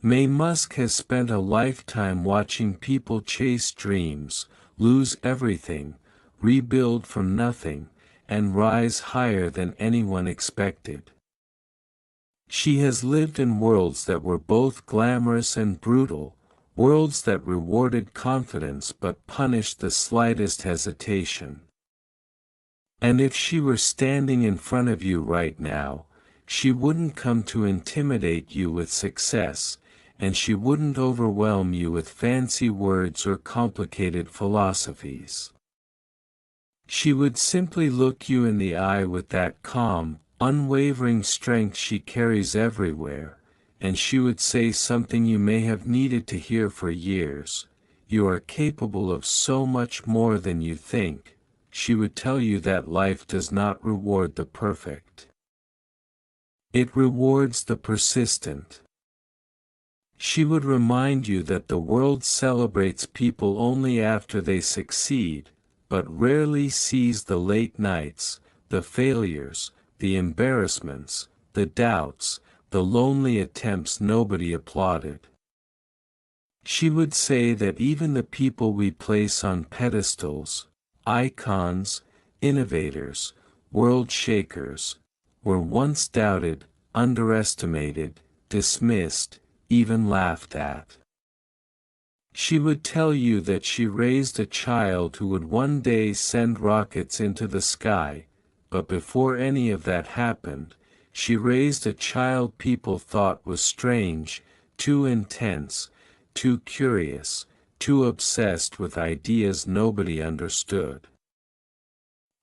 Musk has spent a lifetime watching people chase dreams, lose everything, rebuild from nothing, and rise higher than anyone expected. She has lived in worlds that were both glamorous and brutal, worlds that rewarded confidence but punished the slightest hesitation. And if she were standing in front of you right now, she wouldn't come to intimidate you with success, and she wouldn't overwhelm you with fancy words or complicated philosophies. She would simply look you in the eye with that calm, unwavering strength she carries everywhere, and she would say something you may have needed to hear for years: you are capable of so much more than you think. She would tell you that life does not reward the perfect. It rewards the persistent. She would remind you that the world celebrates people only after they succeed, but rarely sees the late nights, the failures, the embarrassments, the doubts, the lonely attempts nobody applauded. She would say that even the people we place on pedestals, icons, innovators, world shakers, were once doubted, underestimated, dismissed, even laughed at. She would tell you that she raised a child who would one day send rockets into the sky, but before any of that happened, she raised a child people thought was strange, too intense, too curious, too obsessed with ideas nobody understood.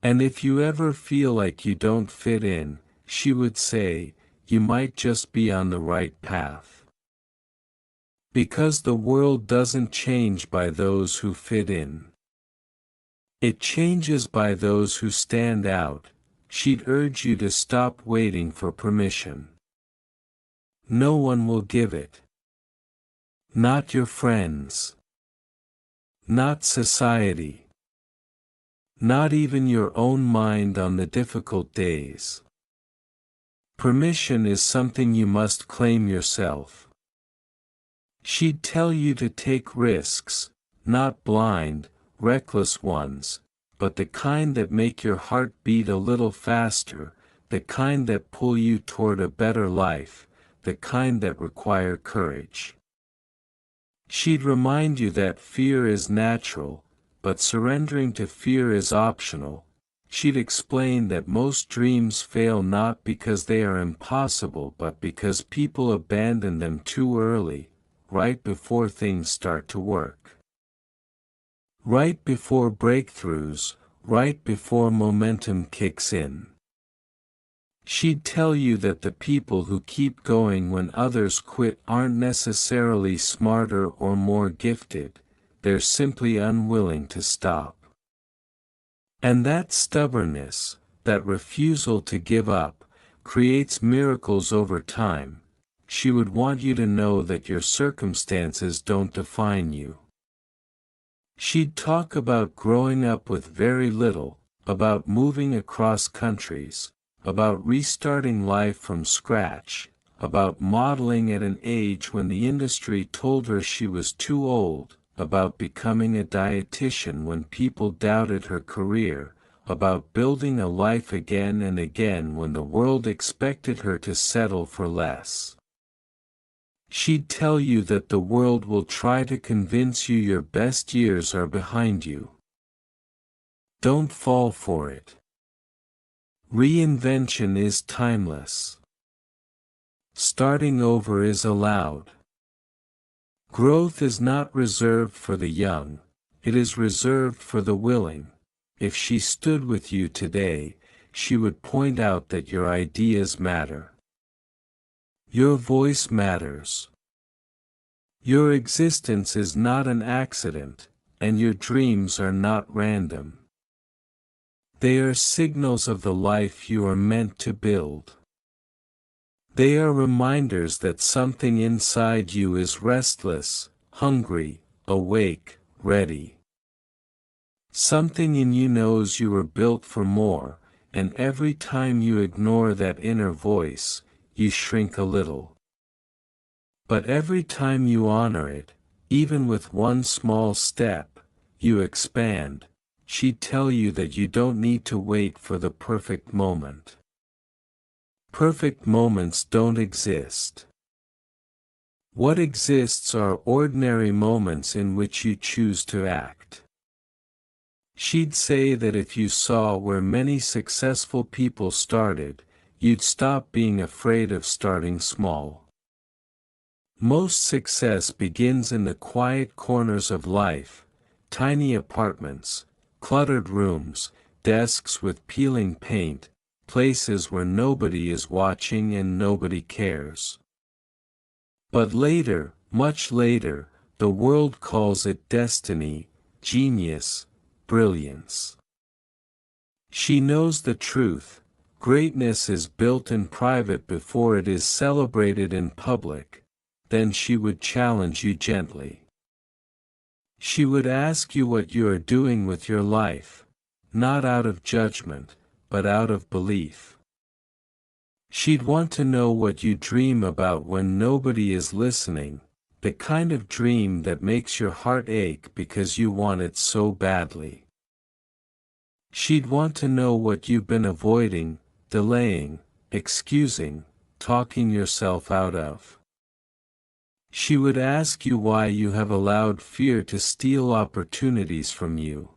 And if you ever feel like you don't fit in, she would say, you might just be on the right path. Because the world doesn't change by those who fit in. It changes by those who stand out. She'd urge you to stop waiting for permission. No one will give it. Not your friends. Not society. Not even your own mind on the difficult days. Permission is something you must claim yourself. She'd tell you to take risks, not blind, reckless ones, but the kind that make your heart beat a little faster, the kind that pull you toward a better life, the kind that require courage. She'd remind you that fear is natural, but surrendering to fear is optional. She'd explain that most dreams fail not because they are impossible but because people abandon them too early, right before things start to work. Right before breakthroughs, right before momentum kicks in. She'd tell you that the people who keep going when others quit aren't necessarily smarter or more gifted, they're simply unwilling to stop. And that stubbornness, that refusal to give up, creates miracles over time. She would want you to know that your circumstances don't define you. She'd talk about growing up with very little, about moving across countries, about restarting life from scratch, about modeling at an age when the industry told her she was too old, about becoming a dietitian when people doubted her career, about building a life again and again when the world expected her to settle for less. She'd tell you that the world will try to convince you your best years are behind you. Don't fall for it. Reinvention is timeless. Starting over is allowed. Growth is not reserved for the young, it is reserved for the willing. If she stood with you today, she would point out that your ideas matter. Your voice matters. Your existence is not an accident, and your dreams are not random. They are signals of the life you are meant to build. They are reminders that something inside you is restless, hungry, awake, ready. Something in you knows you were built for more, and every time you ignore that inner voice, you shrink a little. But every time you honor it, even with one small step, you expand. She'd tell you that you don't need to wait for the perfect moment. Perfect moments don't exist. What exists are ordinary moments in which you choose to act. She'd say that if you saw where many successful people started, you'd stop being afraid of starting small. Most success begins in the quiet corners of life, tiny apartments, cluttered rooms, desks with peeling paint, places where nobody is watching and nobody cares. But later, much later, the world calls it destiny, genius, brilliance. She knows the truth. Greatness is built in private before it is celebrated in public. Then she would challenge you gently. She would ask you what you are doing with your life, not out of judgment, but out of belief. She'd want to know what you dream about when nobody is listening, the kind of dream that makes your heart ache because you want it so badly. She'd want to know what you've been avoiding, delaying, excusing, talking yourself out of. She would ask you why you have allowed fear to steal opportunities from you.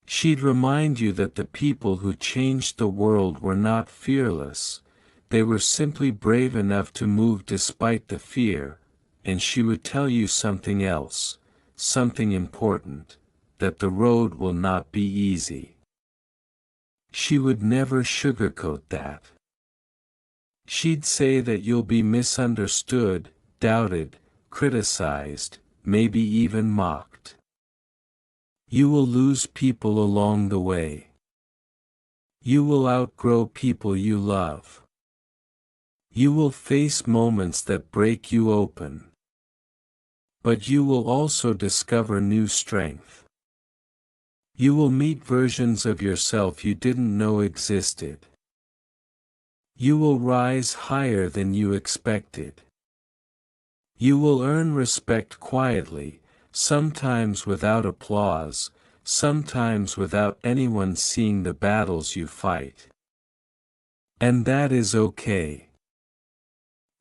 She'd remind you that the people who changed the world were not fearless, they were simply brave enough to move despite the fear, and she would tell you something else, something important, that the road will not be easy. She would never sugarcoat that. She'd say that you'll be misunderstood, doubted, criticized, maybe even mocked. You will lose people along the way. You will outgrow people you love. You will face moments that break you open. But you will also discover new strength. You will meet versions of yourself you didn't know existed. You will rise higher than you expected. You will earn respect quietly, sometimes without applause, sometimes without anyone seeing the battles you fight. And that is okay.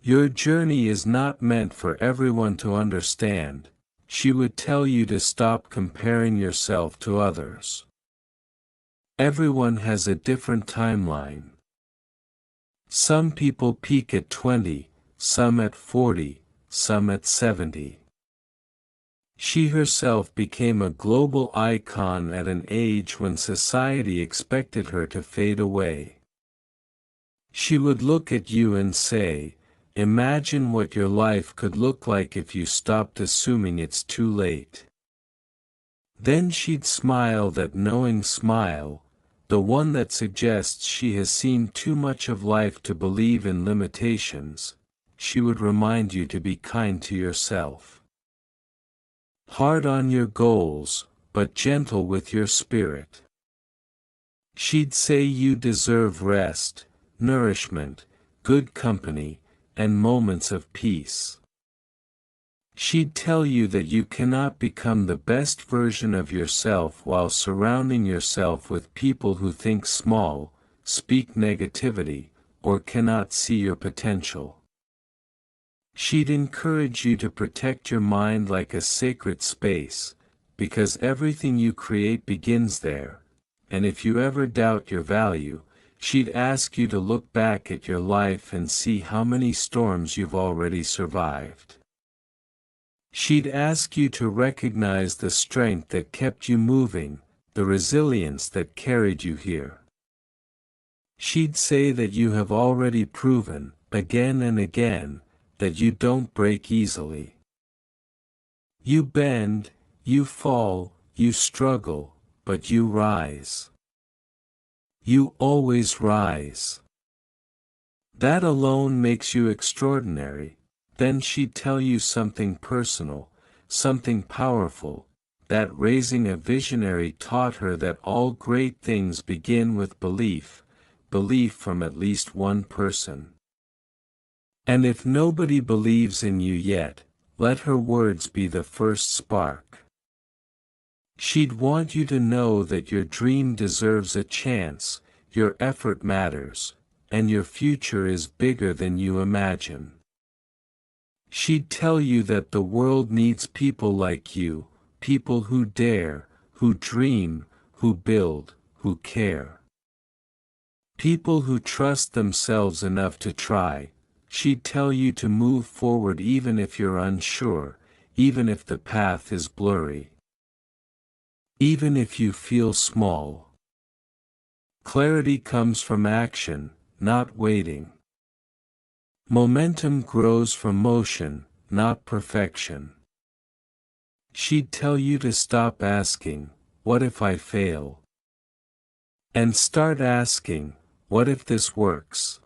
Your journey is not meant for everyone to understand. She would tell you to stop comparing yourself to others. Everyone has a different timeline. Some people peak at 20, some at 40, some at 70. She herself became a global icon at an age when society expected her to fade away. She would look at you and say, "Imagine what your life could look like if you stopped assuming it's too late." Then she'd smile that knowing smile, the one that suggests she has seen too much of life to believe in limitations. She would remind you to be kind to yourself. Hard on your goals, but gentle with your spirit. She'd say you deserve rest, nourishment, good company, and moments of peace. She'd tell you that you cannot become the best version of yourself while surrounding yourself with people who think small, speak negativity, or cannot see your potential. She'd encourage you to protect your mind like a sacred space, because everything you create begins there, and if you ever doubt your value, she'd ask you to look back at your life and see how many storms you've already survived. She'd ask you to recognize the strength that kept you moving, the resilience that carried you here. She'd say that you have already proven, again and again, that you don't break easily. You bend, you fall, you struggle, but you rise. You always rise. That alone makes you extraordinary. Then she'd tell you something personal, something powerful, that raising a visionary taught her that all great things begin with belief, belief from at least one person. And if nobody believes in you yet, let her words be the first spark. She'd want you to know that your dream deserves a chance, your effort matters, and your future is bigger than you imagine. She'd tell you that the world needs people like you, people who dare, who dream, who build, who care. People who trust themselves enough to try. She'd tell you to move forward even if you're unsure, even if the path is blurry. Even if you feel small. Clarity comes from action, not waiting. Momentum grows from motion, not perfection. She'd tell you to stop asking, "What if I fail?" and start asking, "What if this works?"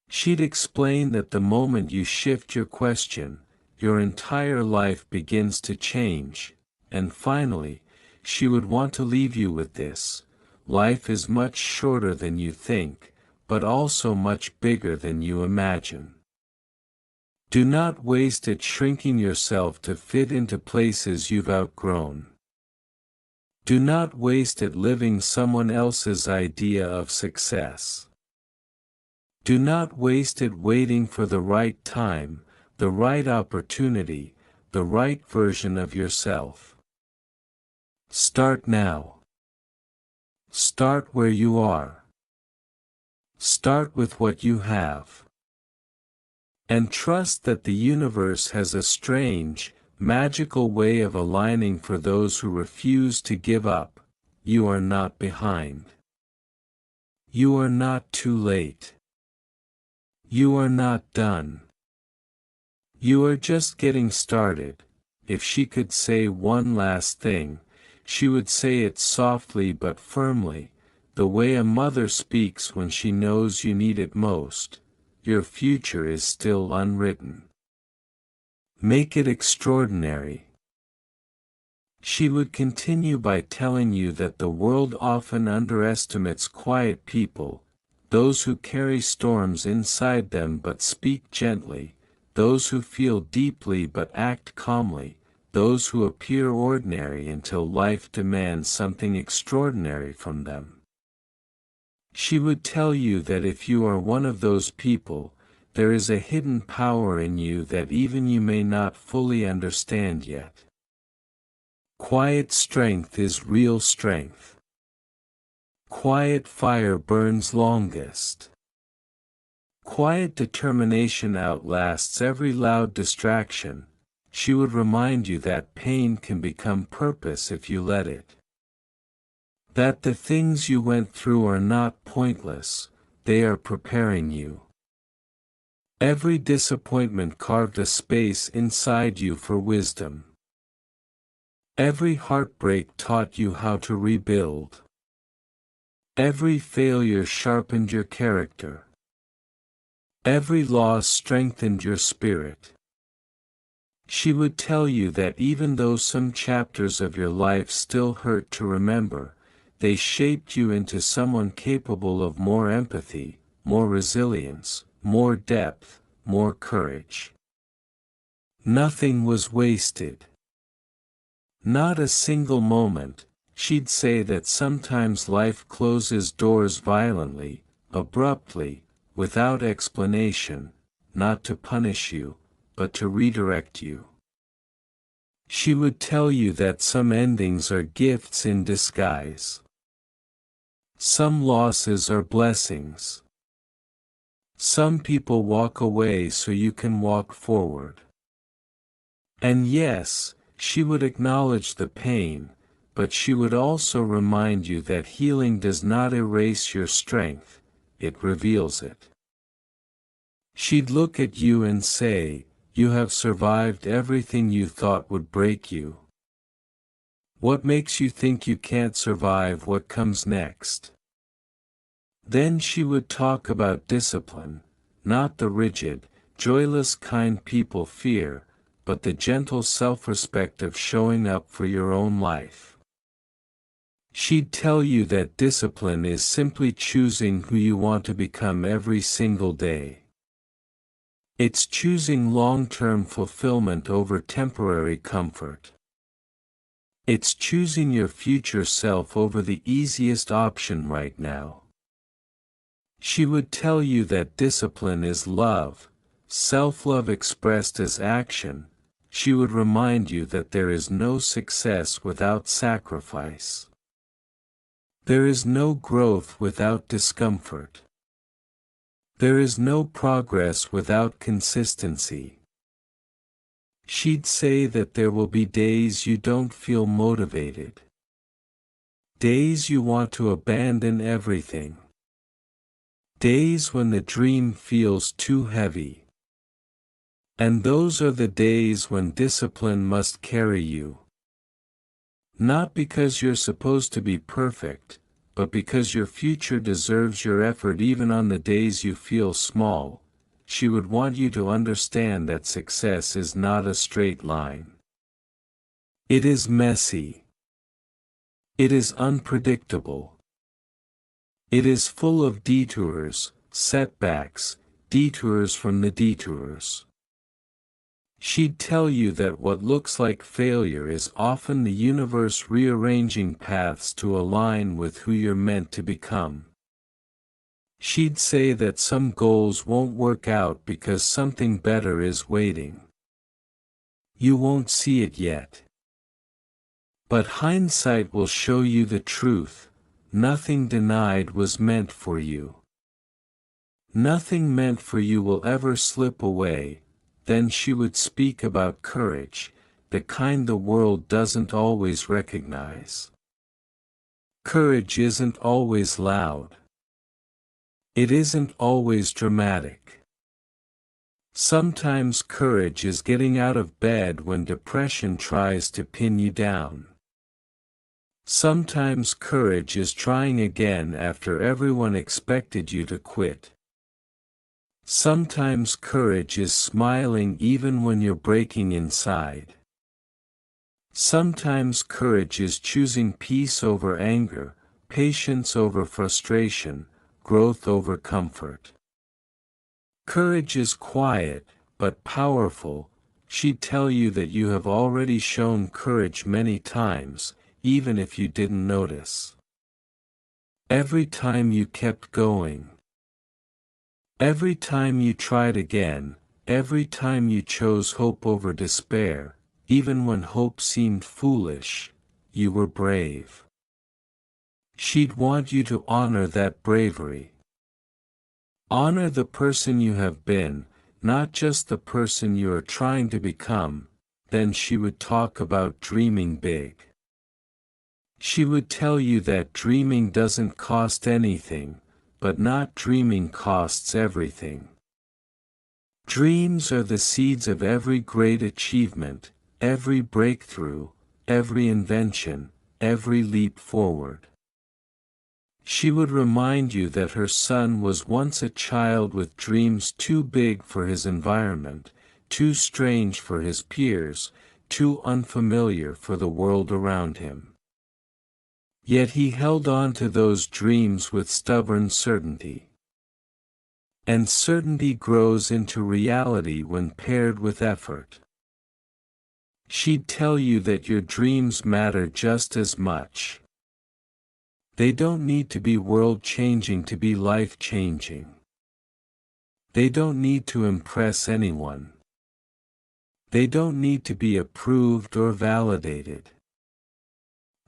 She'd explain that the moment you shift your question, your entire life begins to change, and finally, she would want to leave you with this: life is much shorter than you think, but also much bigger than you imagine. Do not waste it shrinking yourself to fit into places you've outgrown. Do not waste it living someone else's idea of success. Do not waste it waiting for the right time, the right opportunity, the right version of yourself. Start now. Start where you are. Start with what you have. And trust that the universe has a strange, magical way of aligning for those who refuse to give up. You are not behind. You are not too late. You are not done. You are just getting started. If she could say one last thing, she would say it softly but firmly, the way a mother speaks when she knows you need it most: your future is still unwritten. Make it extraordinary. She would continue by telling you that the world often underestimates quiet people, those who carry storms inside them but speak gently, those who feel deeply but act calmly, those who appear ordinary until life demands something extraordinary from them. She would tell you that if you are one of those people, there is a hidden power in you that even you may not fully understand yet. Quiet strength is real strength. Quiet fire burns longest. Quiet determination outlasts every loud distraction. She would remind you that pain can become purpose if you let it. That the things you went through are not pointless, they are preparing you. Every disappointment carved a space inside you for wisdom. Every heartbreak taught you how to rebuild. Every failure sharpened your character. Every loss strengthened your spirit. She would tell you that even though some chapters of your life still hurt to remember, they shaped you into someone capable of more empathy, more resilience, more depth, more courage. Nothing was wasted. Not a single moment. She'd say that sometimes life closes doors violently, abruptly, without explanation, not to punish you, but to redirect you. She would tell you that some endings are gifts in disguise. Some losses are blessings. Some people walk away so you can walk forward. And yes, she would acknowledge the pain, but she would also remind you that healing does not erase your strength, it reveals it. She'd look at you and say, "You have survived everything you thought would break you. What makes you think you can't survive what comes next?" Then she would talk about discipline, not the rigid, joyless kind people fear, but the gentle self-respect of showing up for your own life. She'd tell you that discipline is simply choosing who you want to become every single day. It's choosing long-term fulfillment over temporary comfort. It's choosing your future self over the easiest option right now. She would tell you that discipline is love, self-love expressed as action. She would remind you that there is no success without sacrifice. There is no growth without discomfort. There is no progress without consistency. She'd say that there will be days you don't feel motivated. Days you want to abandon everything. Days when the dream feels too heavy. And those are the days when discipline must carry you. Not because you're supposed to be perfect, but because your future deserves your effort even on the days you feel small. She would want you to understand that success is not a straight line. It is messy. It is unpredictable. It is full of detours, setbacks, detours from the detours. She'd tell you that what looks like failure is often the universe rearranging paths to align with who you're meant to become. She'd say that some goals won't work out because something better is waiting. You won't see it yet. But hindsight will show you the truth. Nothing denied was meant for you. Nothing meant for you will ever slip away. Then she would speak about courage, the kind the world doesn't always recognize. Courage isn't always loud. It isn't always dramatic. Sometimes courage is getting out of bed when depression tries to pin you down. Sometimes courage is trying again after everyone expected you to quit. Sometimes courage is smiling even when you're breaking inside. Sometimes courage is choosing peace over anger, patience over frustration, growth over comfort. Courage is quiet, but powerful. She'd tell you that you have already shown courage many times, even if you didn't notice. Every time you kept going. Every time you tried again, every time you chose hope over despair, even when hope seemed foolish, you were brave. She'd want you to honor that bravery. Honor the person you have been, not just the person you are trying to become. Then she would talk about dreaming big. She would tell you that dreaming doesn't cost anything, but not dreaming costs everything. Dreams are the seeds of every great achievement, every breakthrough, every invention, every leap forward. She would remind you that her son was once a child with dreams too big for his environment, too strange for his peers, too unfamiliar for the world around him. Yet he held on to those dreams with stubborn certainty. And certainty grows into reality when paired with effort. She'd tell you that your dreams matter just as much. They don't need to be world-changing to be life-changing. They don't need to impress anyone. They don't need to be approved or validated.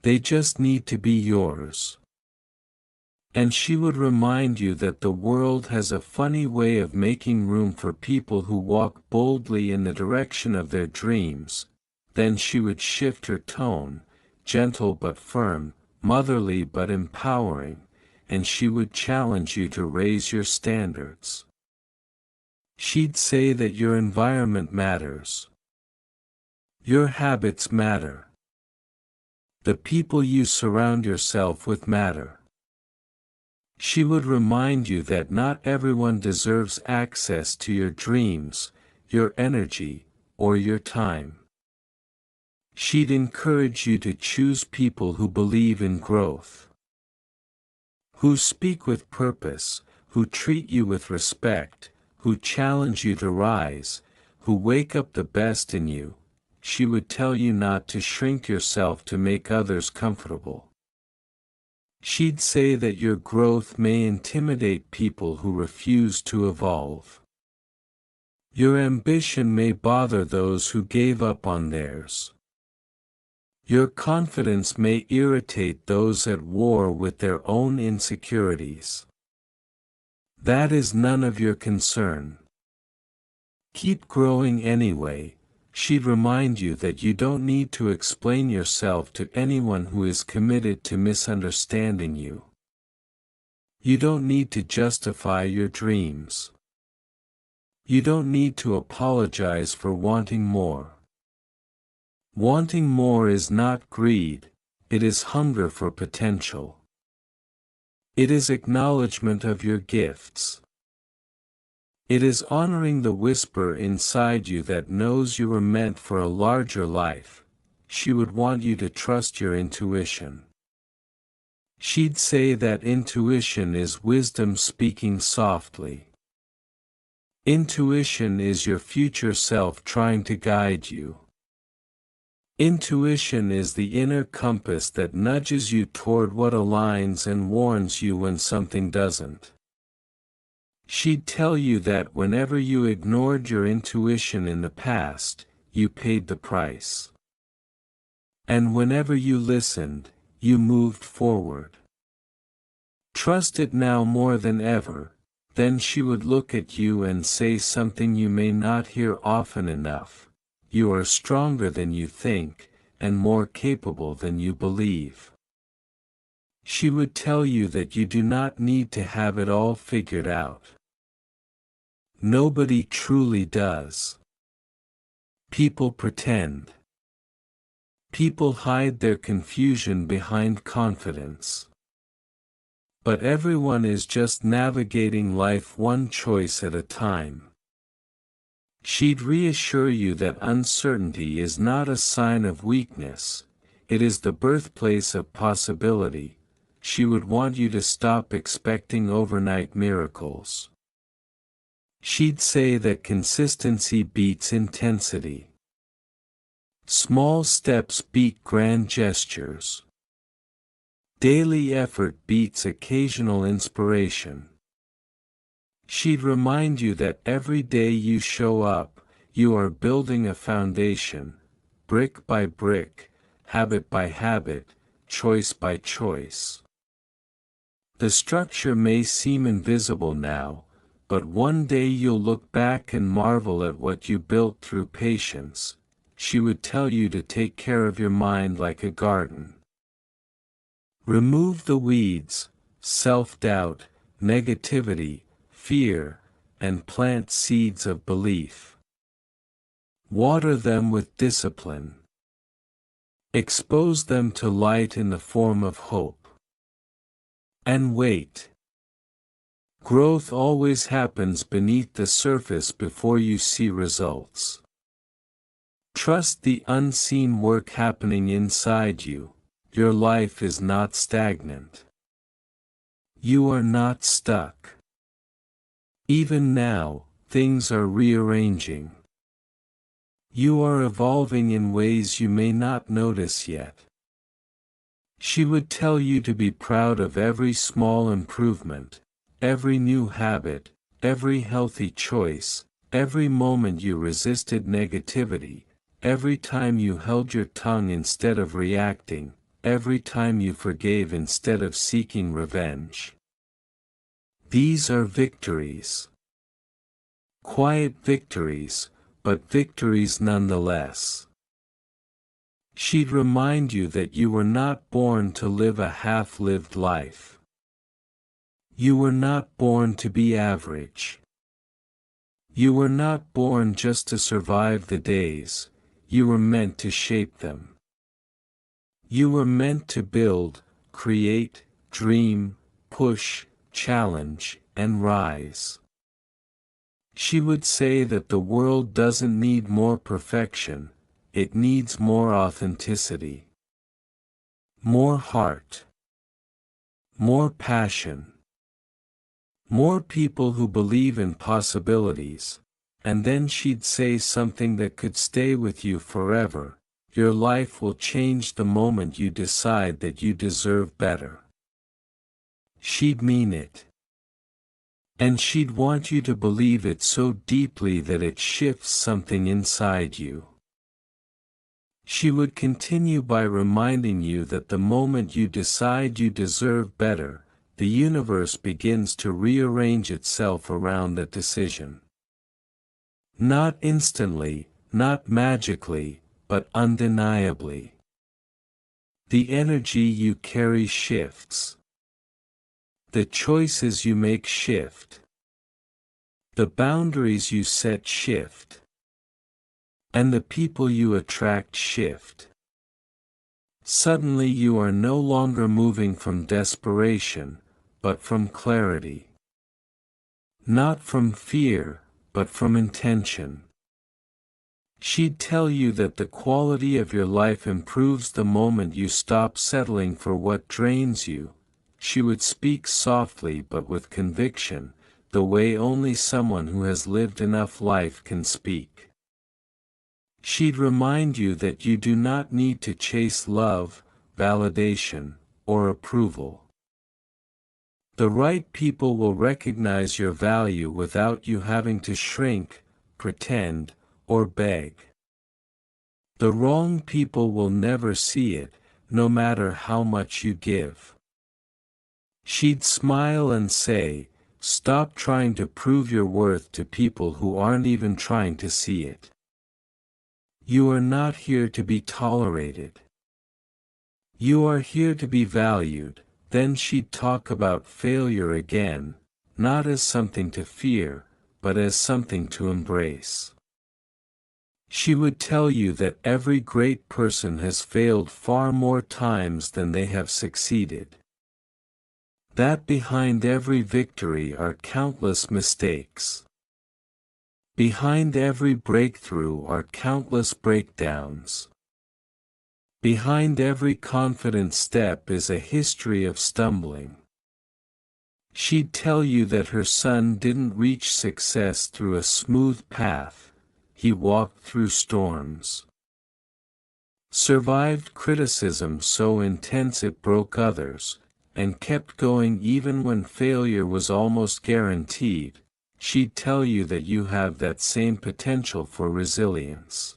They just need to be yours. And she would remind you that the world has a funny way of making room for people who walk boldly in the direction of their dreams. Then she would shift her tone, gentle but firm, motherly but empowering, and she would challenge you to raise your standards. She'd say that your environment matters. Your habits matter. The people you surround yourself with matter. She would remind you that not everyone deserves access to your dreams, your energy, or your time. She'd encourage you to choose people who believe in growth, who speak with purpose, who treat you with respect, who challenge you to rise, who wake up the best in you. She would tell you not to shrink yourself to make others comfortable. She'd say that your growth may intimidate people who refuse to evolve. Your ambition may bother those who gave up on theirs. Your confidence may irritate those at war with their own insecurities. That is none of your concern. Keep growing anyway. She'd remind you that you don't need to explain yourself to anyone who is committed to misunderstanding you. You don't need to justify your dreams. You don't need to apologize for wanting more. Wanting more is not greed, it is hunger for potential. It is acknowledgement of your gifts. It is honoring the whisper inside you that knows you were meant for a larger life. She would want you to trust your intuition. She'd say that intuition is wisdom speaking softly. Intuition is your future self trying to guide you. Intuition is the inner compass that nudges you toward what aligns and warns you when something doesn't. She'd tell you that whenever you ignored your intuition in the past, you paid the price. And whenever you listened, you moved forward. Trust it now more than ever. Then she would look at you and say something you may not hear often enough. You are stronger than you think, and more capable than you believe. She would tell you that you do not need to have it all figured out. Nobody truly does. People pretend. People hide their confusion behind confidence. But everyone is just navigating life one choice at a time. She'd reassure you that uncertainty is not a sign of weakness, it is the birthplace of possibility. She would want you to stop expecting overnight miracles. She'd say that consistency beats intensity. Small steps beat grand gestures. Daily effort beats occasional inspiration. She'd remind you that every day you show up, you are building a foundation, brick by brick, habit by habit, choice by choice. The structure may seem invisible now, but one day you'll look back and marvel at what you built through patience. She would tell you to take care of your mind like a garden. Remove the weeds, self-doubt, negativity, fear, and plant seeds of belief. Water them with discipline. Expose them to light in the form of hope. And wait. Growth always happens beneath the surface before you see results. Trust the unseen work happening inside you. Your life is not stagnant. You are not stuck. Even now, things are rearranging. You are evolving in ways you may not notice yet. She would tell you to be proud of every small improvement, every new habit, every healthy choice, every moment you resisted negativity, every time you held your tongue instead of reacting, every time you forgave instead of seeking revenge. These are victories. Quiet victories, but victories nonetheless. She'd remind you that you were not born to live a half-lived life. You were not born to be average. You were not born just to survive the days, you were meant to shape them. You were meant to build, create, dream, push, challenge, and rise. She would say that the world doesn't need more perfection, it needs more authenticity. More heart. More passion. More people who believe in possibilities. And then she'd say something that could stay with you forever. Your life will change the moment you decide that you deserve better. She'd mean it. And she'd want you to believe it so deeply that it shifts something inside you. She would continue by reminding you that the moment you decide you deserve better, the universe begins to rearrange itself around that decision. Not instantly, not magically, but undeniably. The energy you carry shifts. The choices you make shift. The boundaries you set shift. And the people you attract shift. Suddenly you are no longer moving from desperation, but from clarity. Not from fear, but from intention. She'd tell you that the quality of your life improves the moment you stop settling for what drains you. She would speak softly but with conviction, the way only someone who has lived enough life can speak. She'd remind you that you do not need to chase love, validation, or approval. The right people will recognize your value without you having to shrink, pretend, or beg. The wrong people will never see it, no matter how much you give. She'd smile and say, "Stop trying to prove your worth to people who aren't even trying to see it. You are not here to be tolerated. You are here to be valued." Then she'd talk about failure again, not as something to fear, but as something to embrace. She would tell you that every great person has failed far more times than they have succeeded. That behind every victory are countless mistakes. Behind every breakthrough are countless breakdowns. Behind every confident step is a history of stumbling. She'd tell you that her son didn't reach success through a smooth path, he walked through storms. Survived criticism so intense it broke others, and kept going even when failure was almost guaranteed. She'd tell you that you have that same potential for resilience.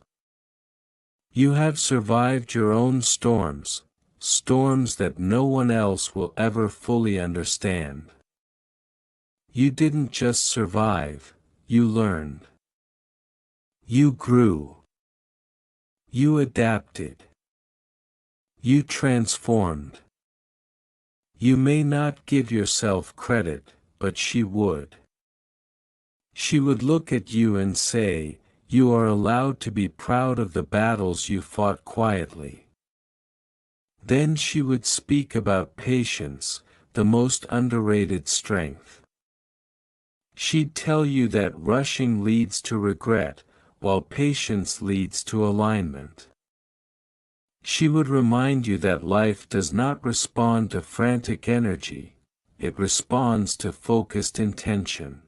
You have survived your own storms, storms that no one else will ever fully understand. You didn't just survive, you learned. You grew. You adapted. You transformed. You may not give yourself credit, but she would. She would look at you and say, "You are allowed to be proud of the battles you fought quietly." Then she would speak about patience, the most underrated strength. She'd tell you that rushing leads to regret, while patience leads to alignment. She would remind you that life does not respond to frantic energy, it responds to focused intention.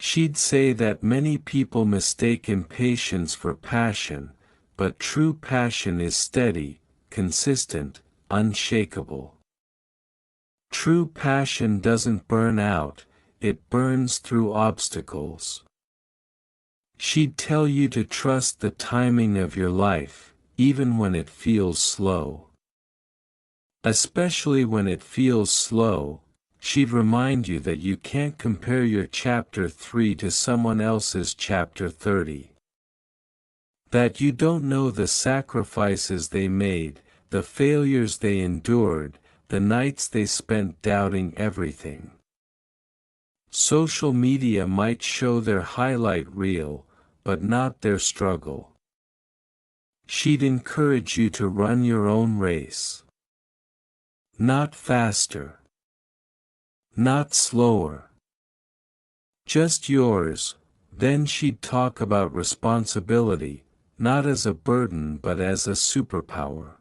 She'd say that many people mistake impatience for passion, but true passion is steady, consistent, unshakable. True passion doesn't burn out, it burns through obstacles. She'd tell you to trust the timing of your life, even when it feels slow. Especially when it feels slow, she'd remind you that you can't compare your chapter 3 to someone else's chapter 30. That you don't know the sacrifices they made, the failures they endured, the nights they spent doubting everything. Social media might show their highlight reel, but not their struggle. She'd encourage you to run your own race. Not faster. Not slower. Just yours. Then she'd talk about responsibility, not as a burden but as a superpower.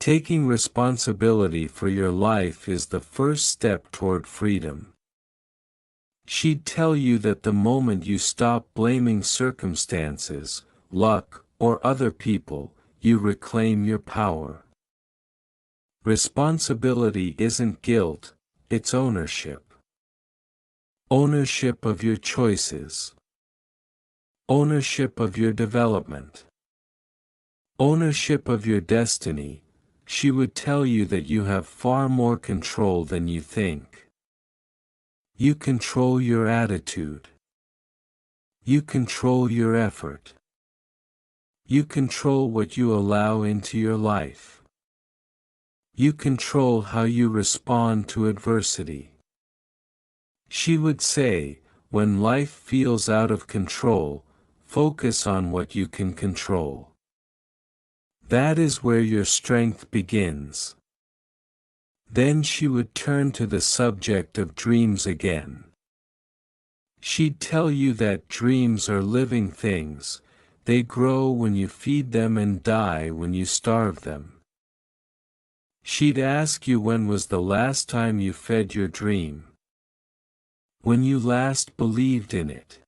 Taking responsibility for your life is the first step toward freedom. She'd tell you that the moment you stop blaming circumstances, luck, or other people, you reclaim your power. Responsibility isn't guilt, it's ownership. Ownership of your choices. Ownership of your development. Ownership of your destiny. She would tell you that you have far more control than you think. You control your attitude. You control your effort. You control what you allow into your life. You control how you respond to adversity. She would say, when life feels out of control, focus on what you can control. That is where your strength begins. Then she would turn to the subject of dreams again. She'd tell you that dreams are living things, they grow when you feed them and die when you starve them. She'd ask you when was the last time you fed your dream. When you last believed in it.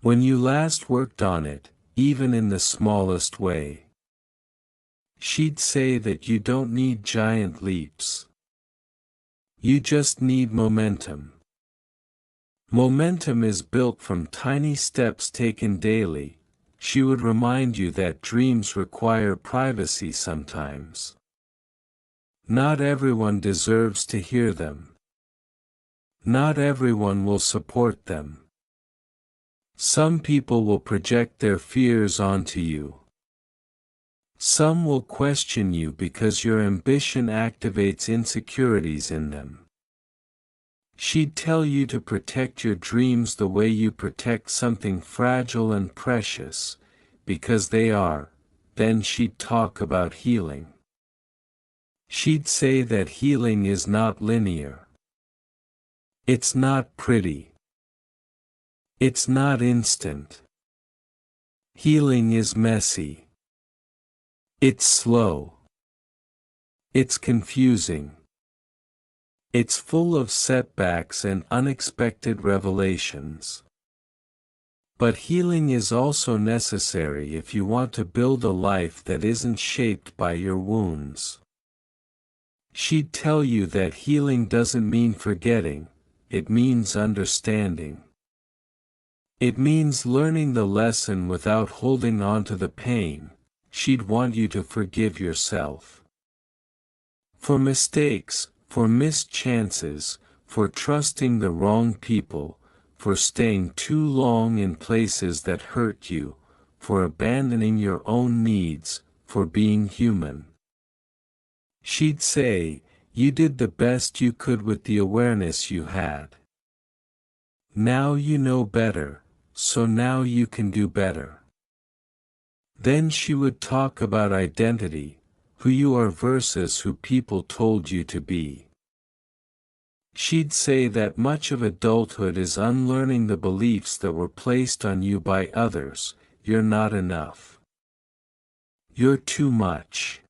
When you last worked on it, even in the smallest way. She'd say that you don't need giant leaps. You just need momentum. Momentum is built from tiny steps taken daily. She would remind you that dreams require privacy sometimes. Not everyone deserves to hear them. Not everyone will support them. Some people will project their fears onto you. Some will question you because your ambition activates insecurities in them. She'd tell you to protect your dreams the way you protect something fragile and precious, because they are. Then she'd talk about healing. She'd say that healing is not linear. It's not pretty. It's not instant. Healing is messy. It's slow. It's confusing. It's full of setbacks and unexpected revelations. But healing is also necessary if you want to build a life that isn't shaped by your wounds. She'd tell you that healing doesn't mean forgetting, it means understanding. It means learning the lesson without holding on to the pain. She'd want you to forgive yourself. For mistakes, for missed chances, for trusting the wrong people, for staying too long in places that hurt you, for abandoning your own needs, for being human. She'd say, you did the best you could with the awareness you had. Now you know better, so now you can do better. Then she would talk about identity, who you are versus who people told you to be. She'd say that much of adulthood is unlearning the beliefs that were placed on you by others. You're not enough. You're too much.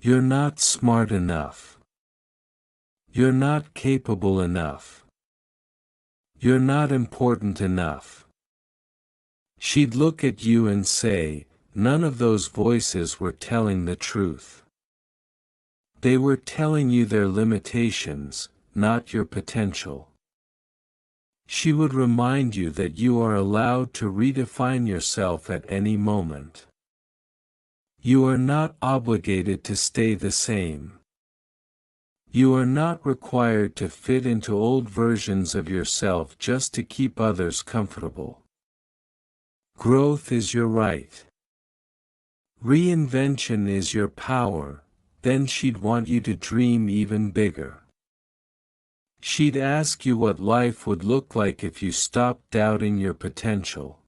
You're not smart enough. You're not capable enough. You're not important enough. She'd look at you and say, none of those voices were telling the truth. They were telling you their limitations, not your potential. She would remind you that you are allowed to redefine yourself at any moment. You are not obligated to stay the same. You are not required to fit into old versions of yourself just to keep others comfortable. Growth is your right. Reinvention is your power. Then she'd want you to dream even bigger. She'd ask you what life would look like if you stopped doubting your potential.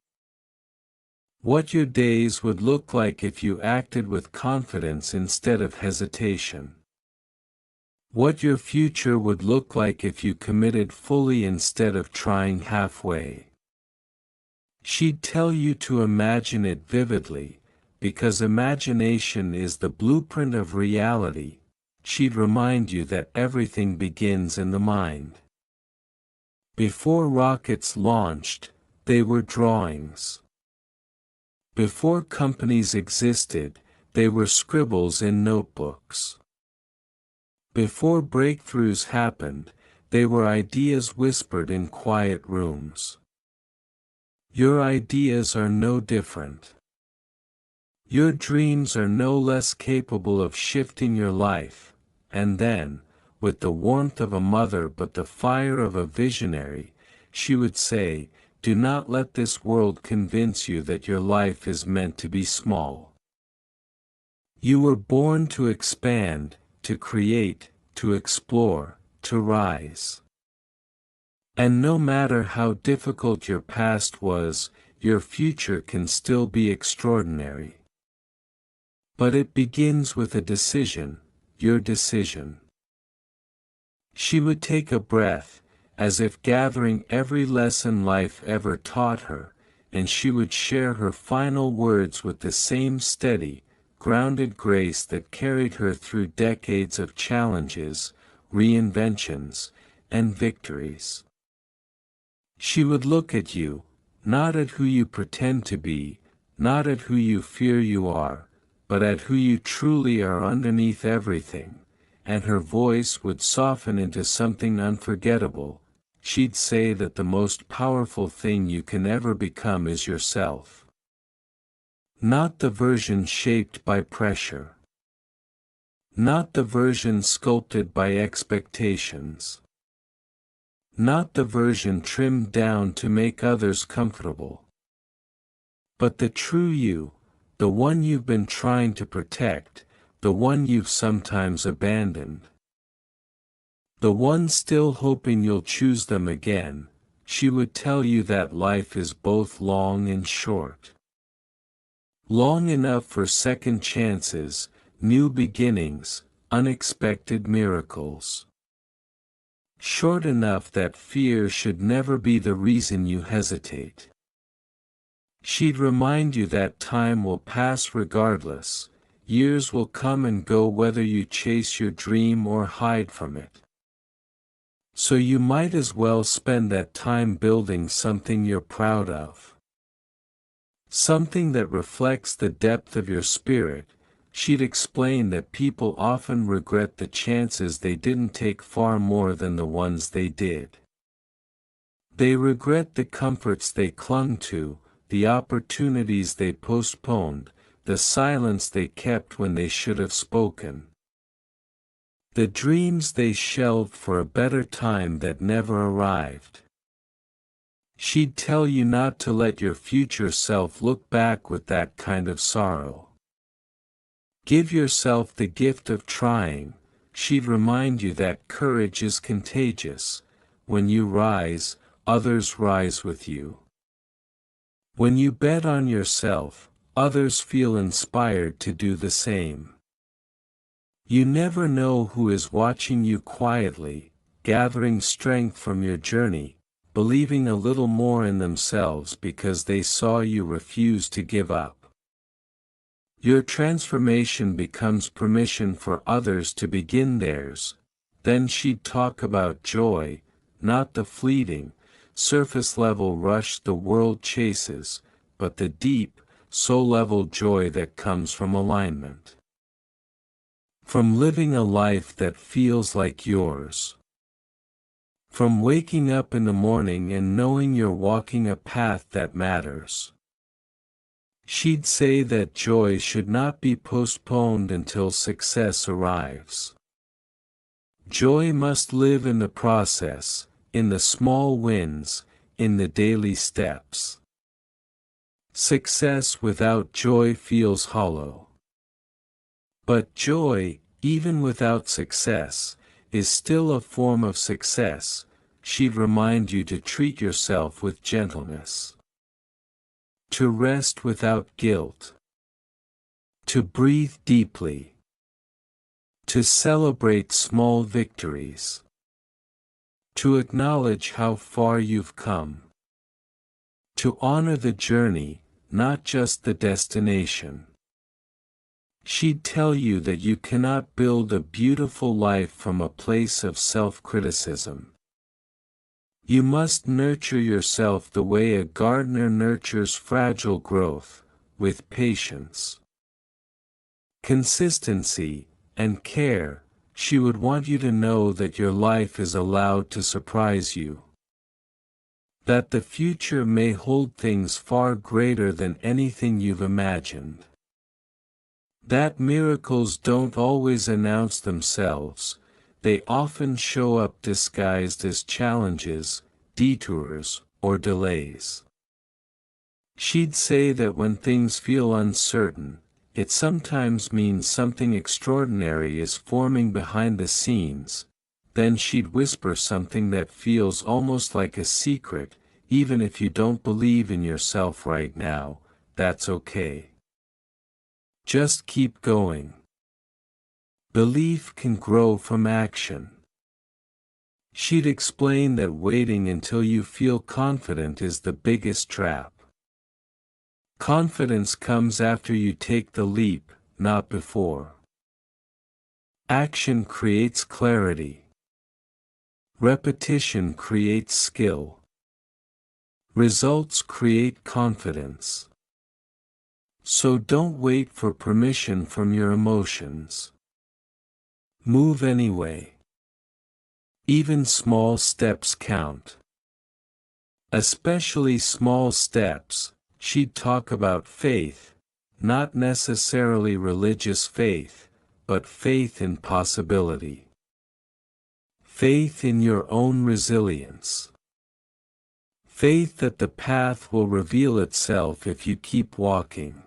What your days would look like if you acted with confidence instead of hesitation. What your future would look like if you committed fully instead of trying halfway. She'd tell you to imagine it vividly, because imagination is the blueprint of reality. She'd remind you that everything begins in the mind. Before rockets launched, they were drawings. Before companies existed, they were scribbles in notebooks. Before breakthroughs happened, they were ideas whispered in quiet rooms. Your ideas are no different. Your dreams are no less capable of shifting your life, and then, with the warmth of a mother but the fire of a visionary, she would say, "Do not let this world convince you that your life is meant to be small. You were born to expand, to create, to explore, to rise. And no matter how difficult your past was, your future can still be extraordinary. But it begins with a decision, your decision." She would take a breath, as if gathering every lesson life ever taught her, and she would share her final words with the same steady, grounded grace that carried her through decades of challenges, reinventions, and victories. She would look at you, not at who you pretend to be, not at who you fear you are, but at who you truly are underneath everything, and her voice would soften into something unforgettable. She'd say that the most powerful thing you can ever become is yourself. Not the version shaped by pressure. Not the version sculpted by expectations. Not the version trimmed down to make others comfortable. But the true you, the one you've been trying to protect, the one you've sometimes abandoned. The one still hoping you'll choose them again. She would tell you that life is both long and short. Long enough for second chances, new beginnings, unexpected miracles. Short enough that fear should never be the reason you hesitate. She'd remind you that time will pass regardless, years will come and go whether you chase your dream or hide from it. So you might as well spend that time building something you're proud of. Something that reflects the depth of your spirit. She'd explain that people often regret the chances they didn't take far more than the ones they did. They regret the comforts they clung to, the opportunities they postponed, the silence they kept when they should have spoken. The dreams they shelved for a better time that never arrived. She'd tell you not to let your future self look back with that kind of sorrow. Give yourself the gift of trying. She'd remind you that courage is contagious. When you rise, others rise with you. When you bet on yourself, others feel inspired to do the same. You never know who is watching you quietly, gathering strength from your journey, believing a little more in themselves because they saw you refuse to give up. Your transformation becomes permission for others to begin theirs. Then she'd talk about joy, not the fleeting, surface-level rush the world chases, but the deep, soul-level joy that comes from alignment. From living a life that feels like yours. From waking up in the morning and knowing you're walking a path that matters. She'd say that joy should not be postponed until success arrives. Joy must live in the process, in the small wins, in the daily steps. Success without joy feels hollow. But joy, even without success, is still a form of success. She'd remind you to treat yourself with gentleness. To rest without guilt. To breathe deeply. To celebrate small victories. To acknowledge how far you've come. To honor the journey, not just the destination. She'd tell you that you cannot build a beautiful life from a place of self-criticism. You must nurture yourself the way a gardener nurtures fragile growth, with patience, consistency, and care. She would want you to know that your life is allowed to surprise you. That the future may hold things far greater than anything you've imagined. That miracles don't always announce themselves, they often show up disguised as challenges, detours, or delays. She'd say that when things feel uncertain, it sometimes means something extraordinary is forming behind the scenes. Then she'd whisper something that feels almost like a secret, even if you don't believe in yourself right now, that's okay. Just keep going. Belief can grow from action. She'd explain that waiting until you feel confident is the biggest trap. Confidence comes after you take the leap, not before. Action creates clarity. Repetition creates skill. Results create confidence. So don't wait for permission from your emotions. Move anyway. Even small steps count. Especially small steps. She'd talk about faith, not necessarily religious faith, but faith in possibility. Faith in your own resilience. Faith that the path will reveal itself if you keep walking.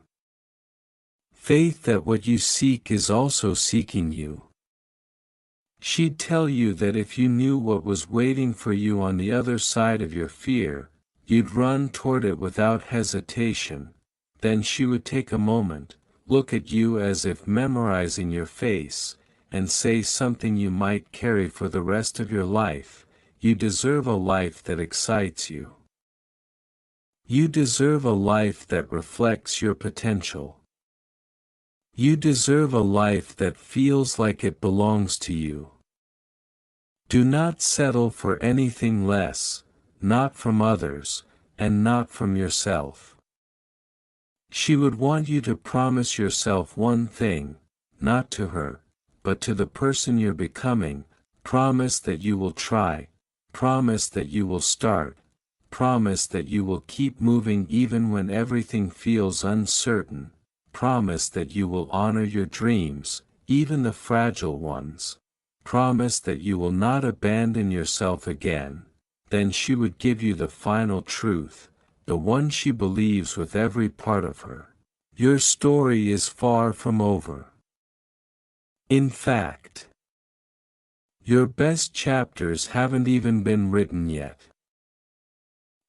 Faith that what you seek is also seeking you. She'd tell you that if you knew what was waiting for you on the other side of your fear, you'd run toward it without hesitation. Then she would take a moment, look at you as if memorizing your face, and say something you might carry for the rest of your life. You deserve a life that excites you. You deserve a life that reflects your potential. You deserve a life that feels like it belongs to you. Do not settle for anything less, not from others, and not from yourself. She would want you to promise yourself one thing, not to her, but to the person you're becoming. Promise that you will try. Promise that you will start. Promise that you will keep moving even when everything feels uncertain. Promise that you will honor your dreams, even the fragile ones. Promise that you will not abandon yourself again. Then she would give you the final truth, the one she believes with every part of her. Your story is far from over. In fact, your best chapters haven't even been written yet.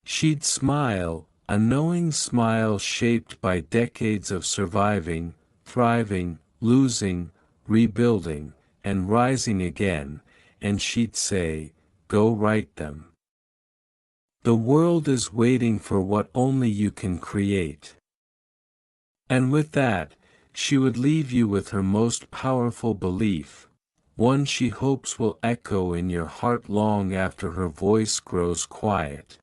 She'd smile, a knowing smile shaped by decades of surviving, thriving, losing, rebuilding, and rising again, and she'd say, "Go write them. The world is waiting for what only you can create." And with that, she would leave you with her most powerful belief, one she hopes will echo in your heart long after her voice grows quiet.